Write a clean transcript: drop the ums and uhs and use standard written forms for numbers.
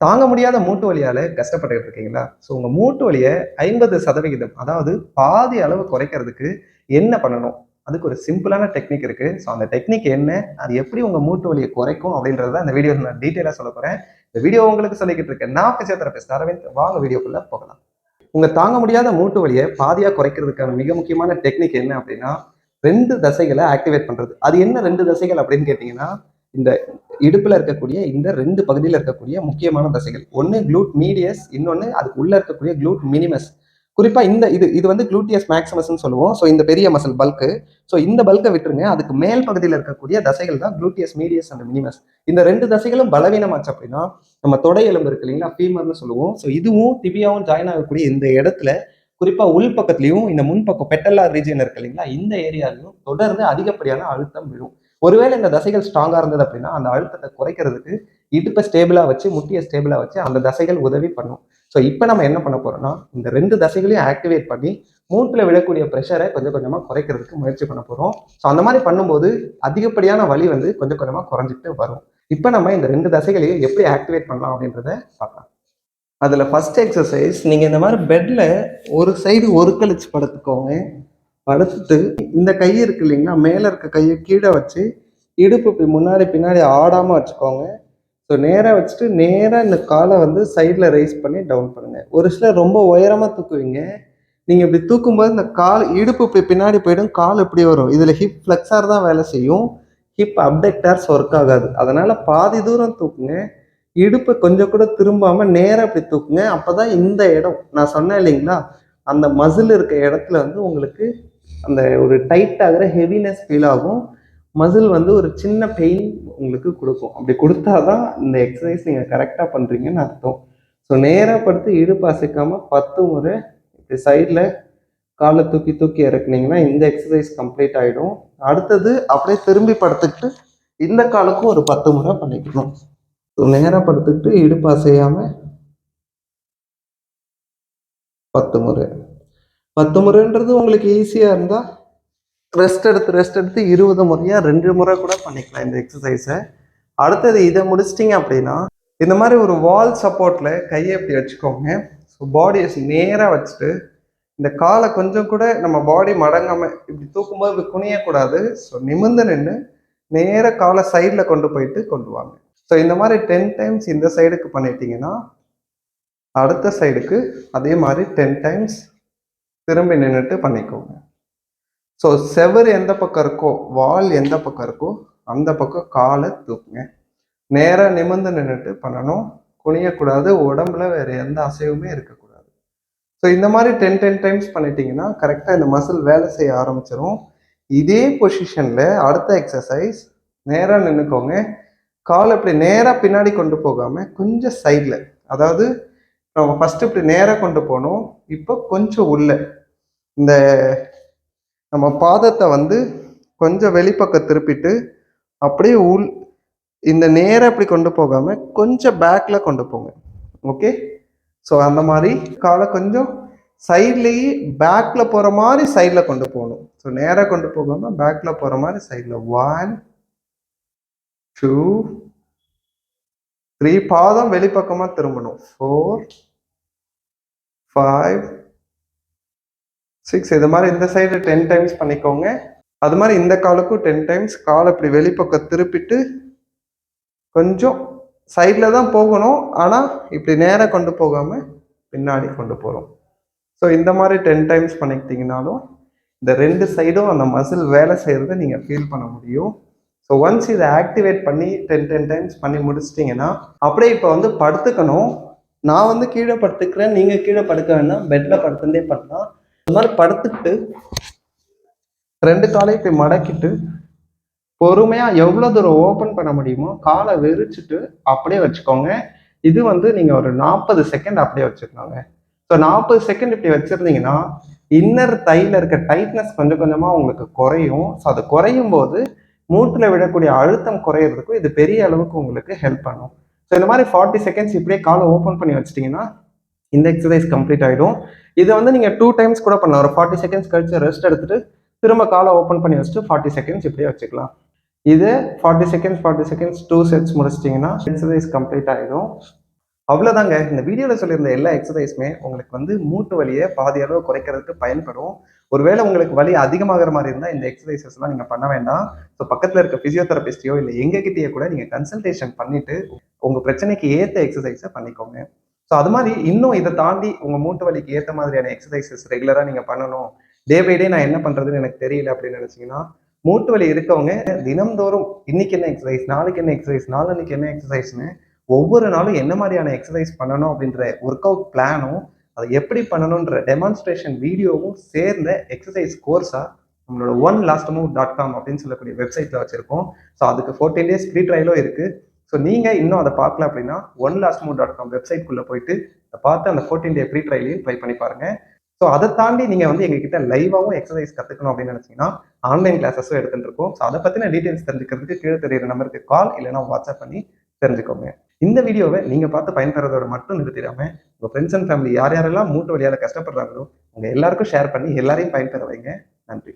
தாங்க முடியாத மூட்டு வலியால கஷ்டப்பட்டுட்டு இருக்கீங்களா? ஸோ உங்க மூட்டு வலிய 50% அதாவது பாதி அளவு குறைக்கிறதுக்கு என்ன பண்ணணும்? அதுக்கு ஒரு சிம்பிளான டெக்னிக் இருக்கு. ஸோ அந்த டெக்னிக் என்ன? அது எப்படி உங்க மூட்டு வலிய குறைக்கும்? அப்படின்றத தான் இந்த வீடியோல நான் டீட்டெயிலா சொல்லப் போறேன். இந்த வீடியோ உங்களுக்கு சொல்லிக்கிட்டு இருக்கேன். நான் பிசியோதெரபிஸ்ட் அரவிந்த். வாங்க வீடியோக்குள்ள போகலாம். உங்க தாங்க முடியாத மூட்டு வலிய பாதியா குறைக்கிறதுக்கான மிக முக்கியமான டெக்னிக் என்ன அப்படின்னா, 2 தசைகள ஆக்டிவேட் பண்றது. அது என்ன 2 தசைகள் அப்படின்னு கேட்டீங்கன்னா, இந்த இடுப்புல இருக்கக்கூடிய இந்த 2 பகுதியில இருக்கக்கூடிய முக்கியமான தசைகள். ஒண்ணு குளூட் மீடியஸ், இன்னொன்னு அதுக்கு உள்ள இருக்கக்கூடிய குளூட் மினிமஸ். குறிப்பா இந்த இது இது வந்து குளூட்டியஸ் மேக்ஸிமஸ்ன்னு சொல்லுவோம். ஸோ இந்த பெரிய மசில் பல்க். ஸோ இந்த பல்க்க விட்டுருங்க. அதுக்கு மேல் பகுதியில இருக்கக்கூடிய தசைகள் தான் குளூட்டியஸ் மீடியஸ் அண்ட் மினிமஸ். இந்த 2 தசைகளும் பலவீனமாச்சு அப்படின்னா, நம்ம தொடை எலும்பு இருக்கு இல்லைங்களா? ஃபீமர்னு சொல்லுவோம். ஸோ இதுவும் டிபியாவும் ஜாயின் ஆகக்கூடிய இந்த இடத்துல குறிப்பா உள் பக்கத்துலயும் இந்த முன்பக்கம் பெட்டல்லார் ரீஜியன் இருக்கு இல்லைங்களா? இந்த ஏரியாலையும் தொடர்ந்து அதிகப்படியான அழுத்தம் விழும். ஒருவேளை இந்த தசைகள் ஸ்ட்ராங்கா இருந்தது அப்படின்னா, அந்த அழுத்தத்தை குறைக்கிறதுக்கு இடுப்பை ஸ்டேபிளா வச்சு, முட்டியை ஸ்டேபிளா வச்சு அந்த தசைகள் உதவி பண்ணும். ஸோ இப்போ நம்ம என்ன பண்ண போறோம்னா, இந்த 2 தசைகளையும் ஆக்டிவேட் பண்ணி மூட்டுல விழக்கூடிய ப்ரெஷரை கொஞ்சம் கொஞ்சமா குறைக்கிறதுக்கு முயற்சி பண்ண போறோம். ஸோ அந்த மாதிரி பண்ணும்போது அதிகப்படியான வலி வந்து கொஞ்சம் கொஞ்சமா குறைஞ்சிட்டு வரும். இப்போ நம்ம இந்த 2 தசைகளையும் எப்படி ஆக்டிவேட் பண்ணலாம் அப்படின்றத பார்க்கலாம். அதுல ஃபர்ஸ்ட் எக்ஸசைஸ், நீங்க இந்த மாதிரி பெட்ல ஒரு சைடு ஒரு கழிச்சு படுத்துக்கோங்க. படுத்துட்டு இந்த கை இருக்கு இல்லைங்களா? மேல இருக்க கையை கீழே வச்சு இடுப்பு இப்படி முன்னாடி பின்னாடி ஆடாம வச்சுக்கோங்க. ஸோ நேராக வச்சுட்டு நேராக இந்த காலை வந்து சைடில் ரைஸ் பண்ணி டவுன் பண்ணுங்க. ஒரு சிலர் ரொம்ப உயரமா தூக்குவீங்க. நீங்க இப்படி தூக்கும்போது இந்த கால் இடுப்பு இப்படி பின்னாடி போயிடும், கால் இப்படி வரும். இதுல ஹிப் ஃபிளெக்ஸார் தான் வேலை செய்யும், ஹிப் அப்டக்டார்ஸ் ஒர்க் ஆகாது. அதனால பாதி தூரம் தூக்குங்க. இடுப்பு கொஞ்சம் கூட திரும்பாம நேரா இப்படி தூக்குங்க. அப்பதான் இந்த இடம் நான் சொன்னேன் இல்லைங்களா, அந்த மசில் இருக்க இடத்துல வந்து உங்களுக்கு அந்த ஒரு டைட் ஆகிற ஹெவினஸ் ஃபீல் ஆகும். மசில் வந்து ஒரு சின்ன பெயின் உங்களுக்கு கொடுக்கும். அப்படி கொடுத்தாதான் இந்த எக்ஸசைஸ் நீங்க கரெக்டா பண்றீங்கன்னு அர்த்தம். ஸோ நேரா படுத்து இடுப்பு அசைக்காம 10 முறை இப்படி சைடில் காலை தூக்கி தூக்கி இறக்குனீங்கன்னா இந்த எக்ஸசைஸ் கம்ப்ளீட் ஆகிடும். அடுத்தது அப்படியே திரும்பி படுத்துக்கிட்டு இந்த காலுக்கும் ஒரு 10 முறை பண்ணிக்கணும். ஸோ நேராக படுத்துக்கிட்டு இடுப்பு அசையாம 10 முறை. 10 முறைன்றது உங்களுக்கு ஈஸியாக இருந்தால் ரெஸ்ட் எடுத்து 20 முறையா 2 முறை கூட பண்ணிக்கலாம் இந்த எக்ஸசைஸை. அடுத்தது இதை முடிச்சிட்டிங்க அப்படின்னா, இந்த மாதிரி ஒரு வால் சப்போர்ட்டில் கையை இப்படி வச்சுக்கோங்க. ஸோ பாடியை நேராக வச்சுட்டு இந்த காலை கொஞ்சம் கூட நம்ம பாடி மடங்காமல் இப்படி தூக்கும்போது இப்படி குனியக்கூடாது. ஸோ நிமிர்ந்து நின்று நேராக காலை சைடில் கொண்டு போயிட்டு கொண்டு வாங்க. ஸோ இந்த மாதிரி 10 டைம்ஸ் இந்த சைடுக்கு பண்ணிட்டீங்கன்னா, அடுத்த சைடுக்கு அதே மாதிரி 10 டைம்ஸ் திரும்பி நின்றுட்டு பண்ணிக்கோங்க. ஸோ செவர் எந்த பக்கம் இருக்கோ, வால் எந்த பக்கம் இருக்கோ அந்த பக்கம் காலை தூக்குங்க. நேராக நிமிர்ந்து நின்றுட்டு பண்ணணும். குனியக்கூடாது, உடம்புல வேற எந்த அசைவுமே இருக்கக்கூடாது. ஸோ இந்த மாதிரி 10 டைம்ஸ் பண்ணிட்டீங்கன்னா கரெக்டாக இந்த மசில் வேலை செய்ய ஆரம்பிச்சிடும். இதே பொசிஷனில் அடுத்த எக்ஸசைஸ், நேராக நின்றுக்கோங்க. கால் இப்படி நேராக பின்னாடி கொண்டு போகாமல் கொஞ்சம் சைடில், அதாவது நம்ம ஃபஸ்ட்டு இப்படி நேராக கொண்டு போகணும். இப்போ கொஞ்சம் உள்ள இந்த நம்ம பாதத்தை வந்து கொஞ்சம் வெளிப்பக்கம் திருப்பிட்டு அப்படியே இந்த நேராக இப்படி கொண்டு போகாமல் கொஞ்சம் பேக்கில் கொண்டு போங்க. ஓகே, ஸோ அந்த மாதிரி காலை கொஞ்சம் சைட்லேயே பேக்கில் போகிற மாதிரி சைடில் கொண்டு போகணும். ஸோ நேராக கொண்டு போகாமல் பேக்கில் போகிற மாதிரி சைடில் 1 2 3 பாதம் வெளிப்பக்கமா திரும்பணும். 4 5 6 இது மாதிரி இந்த சைடு 10 டைம்ஸ் பண்ணிக்கோங்க. அது மாதிரி இந்த காலுக்கும் 10 டைம்ஸ் காலை இப்படி வெளிப்பக்கம் திருப்பிட்டு கொஞ்சம் சைடில் தான் போகணும், ஆனால் இப்படி நேராக கொண்டு போகாமல் பின்னாடி கொண்டு போகிறோம். ஸோ இந்த மாதிரி 10 டைம்ஸ் பண்ணிக்கிட்டீங்கனாலும் இந்த 2 சைடும் அந்த மசில் வேலை செய்கிறத நீங்கள் ஃபீல் பண்ண முடியும். ஸோ ஒன்ஸ் இதை ஆக்டிவேட் பண்ணி 10 டைம்ஸ் பண்ணி முடிச்சிட்டிங்கன்னா அப்படியே இப்போ வந்து படுத்துக்கணும். நான் வந்து கீழே படுத்துக்கிறேன், நீங்கள் கீழே படுக்க வேண்டாம், பெட்டில் படுத்துட்டே பண்ணலாம். இந்த மாதிரி படுத்துக்கிட்டு 2 காலையும் இப்படி மடக்கிட்டு பொறுமையாக எவ்வளோ தூரம் ஓப்பன் பண்ண முடியுமோ காலை விரிச்சிட்டு அப்படியே வச்சுக்கோங்க. இது வந்து நீங்கள் ஒரு 40 செகண்ட் அப்படியே வச்சுக்கோங்க. ஸோ 40 செகண்ட் இப்படி வச்சுருந்தீங்கன்னா இன்னர் தையில் இருக்க டைட்னஸ் கொஞ்சம் கொஞ்சமாக உங்களுக்கு குறையும். ஸோ அது குறையும் போது மூட்டில் விடக்கூடிய அழுத்தம் குறையிறதுக்கும் இது பெரிய அளவுக்கு உங்களுக்கு ஹெல்ப் பண்ணும். ஸோ இந்த மாதிரி 40 செகண்ட்ஸ் இப்படியே காலை ஓப்பன் பண்ணி வச்சிட்டிங்கன்னா இந்த எக்ஸசைஸ் கம்ப்ளீட் ஆகிடும். இதை வந்து நீங்கள் 2 டைம்ஸ் கூட பண்ணலாம். ஒரு 40 செகண்ட்ஸ் கழிச்சு ரெஸ்ட் எடுத்துட்டு திரும்ப காலை ஓப்பன் பண்ணி வச்சுட்டு 40 செகண்ட்ஸ் இப்படியே வச்சுக்கலாம். இது 40 செகண்ட்ஸ் 2 செட்ஸ் முடிச்சிட்டிங்கன்னா எக்ஸசைஸ் கம்ப்ளீட் ஆகிடும். அவ்வளோதாங்க. இந்த வீடியோல சொல்லியிருந்த எல்லா எக்ஸர்சைஸுமே உங்களுக்கு வந்து மூட்டு வலிய பாதி அளவு குறைக்கிறதுக்கு பயன்படும். ஒருவேளை உங்களுக்கு வலி அதிகமாகிற மாரி இருந்தா, இந்த எக்ஸர்சைஸஸ்லாம் நீங்க பண்ண வேண்டாம். ஸோ பக்கத்துல இருக்க பிசியோதெரபிஸ்ட்டயோ இல்ல எங்ககிட்டயே கூட நீங்க கன்சல்டேஷன் பண்ணிட்டு, உங்க பிரச்சனைக்கு ஏத்த எக்ஸர்சைஸ பண்ணிக்கோங்க. ஸோ அது மாரி இன்னும் இத தாண்டி உங்க மூட்டு வலிக்கு ஏத்த மாதிரியான எக்ஸர்சைஸஸ் ரெகுலரா நீங்க பண்ணணும். டே பை டே நான் என்ன பண்றதுன்னு எனக்கு தெரியல அப்படின்னு நினைச்சீங்கன்னா, மூட்டு வலி இருக்கவங்க தினம்தோறும் இன்னைக்கு என்ன எக்ஸர்சைஸ், நாளைக்கு என்ன எக்ஸர்சைஸ், நாளான்னைக்கு என்ன எக்ஸர்சைஸ்ன்னு ஒவ்வொரு நாளும் என்ன மாதிரியான எக்ஸர்சைஸ் பண்ணணும் அப்படின்ற ஒர்க் அவுட் பிளானும், அதை எப்படி பண்ணணுன்ற டெமான்ஸ்ட்ரேஷன் வீடியோவும் சேர்ந்த எக்ஸர்சைஸ் கோர்ஸா நம்மளோட onelastmove.com அப்படின்னு சொல்லக்கூடிய வெப்சைட்ல வச்சிருக்கோம். ஸோ அதுக்கு 14 டேஸ் ஃப்ரீ ட்ரையலும் இருக்கு. ஸோ நீங்க இன்னும் அதை பார்க்கல அப்படின்னா onelastmove.com வெப்சைட்குள்ள போயிட்டு அதை பார்த்து அந்த 14 டே ஃப்ரீ ட்ரையலையும் ட்ரை பண்ணி பாருங்க. ஸோ அதை தாண்டி நீங்க வந்து எங்ககிட்ட லைவாவும் எக்ஸர்சைஸ் கத்துக்கணும் அப்படின்னு நினைச்சீங்கன்னா ஆன்லைன் கிளாஸஸும் எடுத்துட்டு இருக்கோம். ஸோ அதை பத்தின டீடைல்ஸ் தெரிஞ்சுக்கிறதுக்கு கீழே தெரியுற நம்பருக்கு கால் இல்லைன்னா வாட்ஸ்அப் பண்ணி தெரிஞ்சுக்கோங்க. இந்த வீடியோவை நீங்க பார்த்து பயன்பெறதோட மட்டும் நிறுத்திடாம உங்க ஃப்ரெண்ட்ஸ் அண்ட் ஃபேமிலி யார் யாரெல்லாம் மூட்டு வலியால கஷ்டப்படுறாங்களோ உங்க எல்லாருக்கும் ஷேர் பண்ணி எல்லாரையும் பயன்பெற வைங்க. நன்றி.